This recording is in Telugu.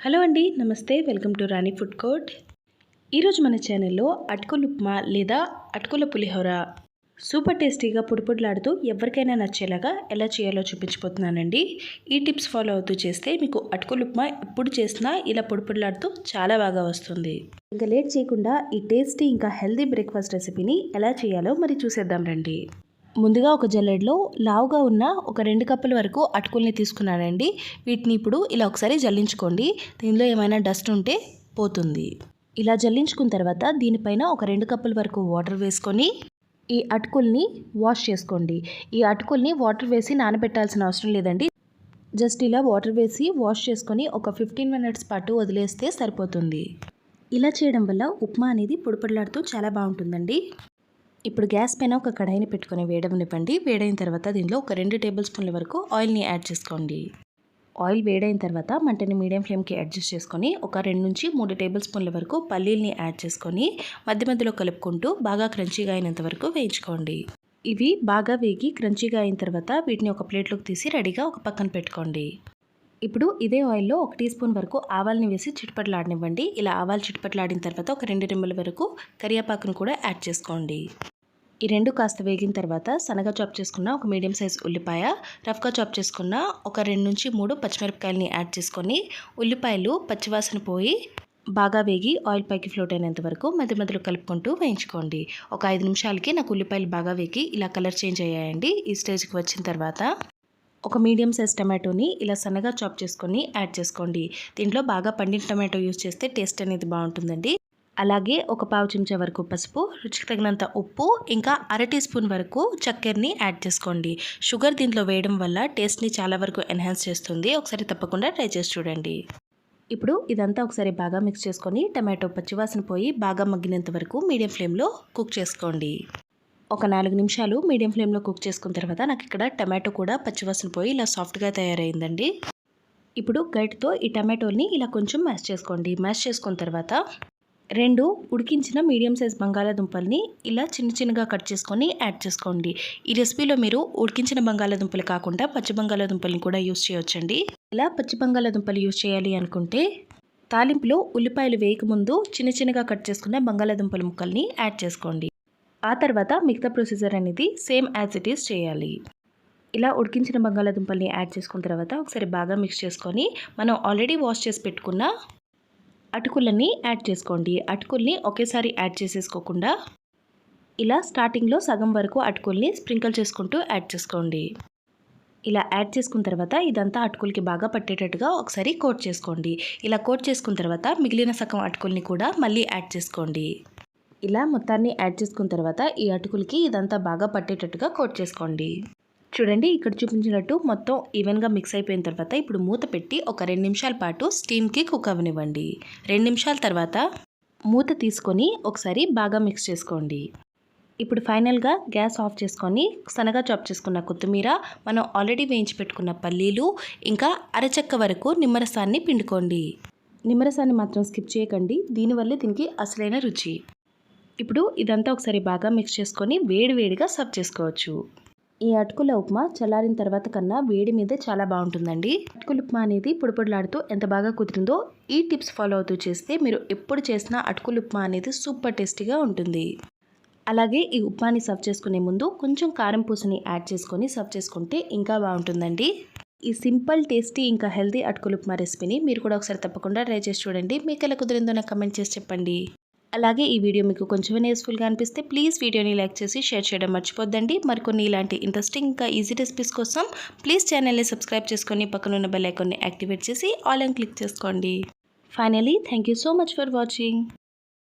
హలో అండి, నమస్తే. Welcome to Rani food court. ఈరోజు మన ఛానల్లో అటుకుల ఉప్మా లేదా అటుకుల పులిహోర సూపర్ టేస్టీగా పొడిపొడిలాడుతూ ఎవరికైనా నచ్చేలాగా ఎలా చేయాలో చూపించిపోతున్నానండి. ఈ టిప్స్ ఫాలో అవుతూ చేస్తే మీకు అటుకుల ఉప్మా ఎప్పుడు చేసినా ఇలా పొడిపొడిలాడుతూ చాలా బాగా వస్తుంది. ఇంకా లేట్ చేయకుండా ఈ టేస్టీ ఇంకా హెల్దీ బ్రేక్ఫాస్ట్ రెసిపీని ఎలా చేయాలో మరి చూసేద్దాం రండి. ముందుగా ఒక జల్లెడలో లావుగా ఉన్న ఒక 2 కప్పుల వరకు అటుకుల్ని తీసుకున్నానండి. వీటిని ఇప్పుడు ఇలా ఒకసారి జల్లించుకోండి. దీనిలో ఏమైనా డస్ట్ ఉంటే పోతుంది. ఇలా జల్లించుకున్న తర్వాత దీనిపైన ఒక 2 కప్పుల వరకు వాటర్ వేసుకొని ఈ అటుకుల్ని వాష్ చేసుకోండి. ఈ అటుకుల్ని వాటర్ వేసి నానబెట్టాల్సిన అవసరం లేదండి. జస్ట్ ఇలా వాటర్ వేసి వాష్ చేసుకొని ఒక 15 మినిట్స్ పాటు వదిలేస్తే సరిపోతుంది. ఇలా చేయడం వల్ల ఉప్మా అనేది పొడిపొడిలాడుతూ చాలా బాగుంటుందండి. ఇప్పుడు గ్యాస్ పైన ఒక కడాయిని పెట్టుకొని వేడవనివ్వండి. వేడైన తర్వాత దీనిలో ఒక 2 టేబుల్ స్పూన్ల వరకు ఆయిల్ని యాడ్ చేసుకోండి. ఆయిల్ వేడైన తర్వాత మంటని మీడియం ఫ్లేమ్కి అడ్జస్ట్ చేసుకొని ఒక 2 నుంచి 3 టేబుల్ స్పూన్ల వరకు పల్లీల్ని యాడ్ చేసుకొని మధ్య మధ్యలో కలుపుకుంటూ బాగా క్రంచీగా అయినంత వరకు వేయించుకోండి. ఇవి బాగా వేగి క్రంచీగా అయిన తర్వాత వీటిని ఒక ప్లేట్లోకి తీసి రెడీగా ఒక పక్కన పెట్టుకోండి. ఇప్పుడు ఇదే ఆయిల్లో 1 టీ స్పూన్ వరకు ఆవాల్ని వేసి చిటపటలాడనివ్వండి. ఇలా ఆవాలు చిటపటలాడిన తర్వాత ఒక 2 రెమ్మల వరకు కరివేపాకును కూడా యాడ్ చేసుకోండి. ఈ 2 కాస్త వేగిన తర్వాత సన్నగా చాప్ చేసుకున్న ఒక మీడియం సైజ్ ఉల్లిపాయ, రఫ్గా చాప్ చేసుకున్న ఒక 2 నుంచి 3 పచ్చిమిరపకాయలని యాడ్ చేసుకొని ఉల్లిపాయలు పచ్చివాసన పోయి బాగా వేగి ఆయిల్ పైకి ఫ్లోట్ అయినంత వరకు మధ్య మధ్యలో కలుపుకుంటూ వేయించుకోండి. ఒక 5 నిమిషాలకి నాకు ఉల్లిపాయలు బాగా వేగి ఇలా కలర్ చేంజ్ అయ్యాయండి. ఈ స్టేజ్కి వచ్చిన తర్వాత ఒక మీడియం సైజ్ టమాటోని ఇలా సన్నగా చాప్ చేసుకొని యాడ్ చేసుకోండి. దీంట్లో బాగా పండిన టమాటో యూజ్ చేస్తే టేస్ట్ అనేది బాగుంటుందండి. అలాగే ఒక పావు చెంచా వరకు పసుపు, రుచికి తగినంత ఉప్పు, ఇంకా 1/2 టీ స్పూన్ వరకు చక్కెరని యాడ్ చేసుకోండి. షుగర్ దీంట్లో వేయడం వల్ల టేస్ట్ని చాలా వరకు ఎన్హాన్స్ చేస్తుంది. ఒకసారి తప్పకుండా ట్రై చేసి చూడండి. ఇప్పుడు ఇదంతా ఒకసారి బాగా మిక్స్ చేసుకొని టమాటో పచ్చివాసన పోయి బాగా మగ్గినంత వరకు మీడియం ఫ్లేమ్లో కుక్ చేసుకోండి. ఒక 4 నిమిషాలు మీడియం ఫ్లేమ్లో కుక్ చేసుకున్న తర్వాత నాకు ఇక్కడ టమాటో కూడా పచ్చివాసన పోయి ఇలా సాఫ్ట్గా తయారైందండి. ఇప్పుడు గరిటెతో ఈ టమాటోని ఇలా కొంచెం మ్యాష్ చేసుకోండి. మ్యాష్ చేసుకున్న తర్వాత 2 ఉడికించిన మీడియం సైజ్ బంగాళాదుంపల్ని ఇలా చిన్న చిన్నగా కట్ చేసుకొని యాడ్ చేసుకోండి. ఈ రెసిపీలో మీరు ఉడికించిన బంగాళాదుంపలు కాకుండా పచ్చి బంగాళాదుంపల్ని కూడా యూస్ చేయొచ్చండి. ఇలా పచ్చి బంగాళాదుంపలు యూస్ చేయాలి అనుకుంటే తాలింపులో ఉల్లిపాయలు వేయకముందు చిన్న చిన్నగా కట్ చేసుకున్న బంగాళాదుంపల ముక్కల్ని యాడ్ చేసుకోండి. ఆ తర్వాత మిగతా ప్రొసీజర్ అనేది సేమ్ యాజ్ ఇట్ ఈస్ చేయాలి. ఇలా ఉడికించిన బంగాళాదుంపల్ని యాడ్ చేసుకున్న తర్వాత ఒకసారి బాగా మిక్స్ చేసుకొని మనం ఆల్రెడీ వాష్ చేసి పెట్టుకున్న అటుకులని యాడ్ చేసుకోండి. అటుకుల్ని ఒకేసారి యాడ్ చేసేసుకోకుండా ఇలా స్టార్టింగ్లో సగం వరకు అటుకుల్ని స్ప్రింకిల్ చేసుకుంటూ యాడ్ చేసుకోండి. ఇలా యాడ్ చేసుకున్న తర్వాత ఇదంతా అటుకులకి బాగా పట్టేటట్టుగా ఒకసారి కోట్ చేసుకోండి. ఇలా కోట్ చేసుకున్న తర్వాత మిగిలిన సగం అటుకుల్ని కూడా మళ్ళీ యాడ్ చేసుకోండి. ఇలా మొత్తాన్ని యాడ్ చేసుకున్న తర్వాత ఈ అటుకులకి ఇదంతా బాగా పట్టేటట్టుగా కోట్ చేసుకోండి. చూడండి, ఇక్కడ చూపించినట్టు మొత్తం ఈవెన్గా మిక్స్ అయిపోయిన తర్వాత ఇప్పుడు మూత పెట్టి ఒక 2 నిమిషాల పాటు స్టీమ్కి కుక్ అవ్వనివ్వండి. 2 నిమిషాల తర్వాత మూత తీసుకొని ఒకసారి బాగా మిక్స్ చేసుకోండి. ఇప్పుడు ఫైనల్గా గ్యాస్ ఆఫ్ చేసుకొని సన్నగా చాప్ చేసుకున్న కొత్తిమీర, మనం ఆల్రెడీ వేయించి పెట్టుకున్న పల్లీలు, ఇంకా అరచెక్క వరకు నిమ్మరసాన్ని పిండుకోండి. నిమ్మరసాన్ని మాత్రం స్కిప్ చేయకండి, దీనివల్లే దీనికి అసలైన రుచి. ఇప్పుడు ఇదంతా ఒకసారి బాగా మిక్స్ చేసుకొని వేడివేడిగా సర్వ్ చేసుకోవచ్చు. ఈ అటుకుల ఉప్మా చల్లారిన తర్వాత కన్నా వేడి మీదే చాలా బాగుంటుందండి. అటుకుల ఉప్మా అనేది పొడిపొడిలాడుతూ ఎంత బాగా కుదిరిందో ఈ టిప్స్ ఫాలో అవుతూ చేస్తే మీరు ఎప్పుడు చేసినా అటుకుల ఉప్మా అనేది సూపర్ టేస్టీగా ఉంటుంది. అలాగే ఈ ఉప్మాని సర్వ్ చేసుకునే ముందు కొంచెం కారం పూసని యాడ్ చేసుకొని సర్వ్ చేసుకుంటే ఇంకా బాగుంటుందండి. ఈ సింపుల్ టేస్టీ ఇంకా హెల్తీ అటుకుల ఉప్మా రెసిపీని మీరు కూడా ఒకసారి తప్పకుండా ట్రై చేసి చూడండి. మీకు ఎలా కుదిరిందో నాకు కమెంట్ చేసి చెప్పండి. అలాగే ఈ వీడియో మీకు కొంచెం యూస్ఫుల్గా అనిపిస్తే ప్లీజ్ వీడియోని లైక్ చేసి షేర్ చేయడం మర్చిపోద్దండి. మరికొన్ని ఇలాంటి ఇంట్రెస్టింగ్ ఇంకా ఈజీ రెసిపీస్ కోసం ప్లీజ్ ఛానల్ని సబ్స్క్రైబ్ చేసుకొని పక్కనున్న బెల్ ఐకాన్ని యాక్టివేట్ చేసి ఆల్ అని క్లిక్ చేసుకోండి. Finally thank you so much for watching.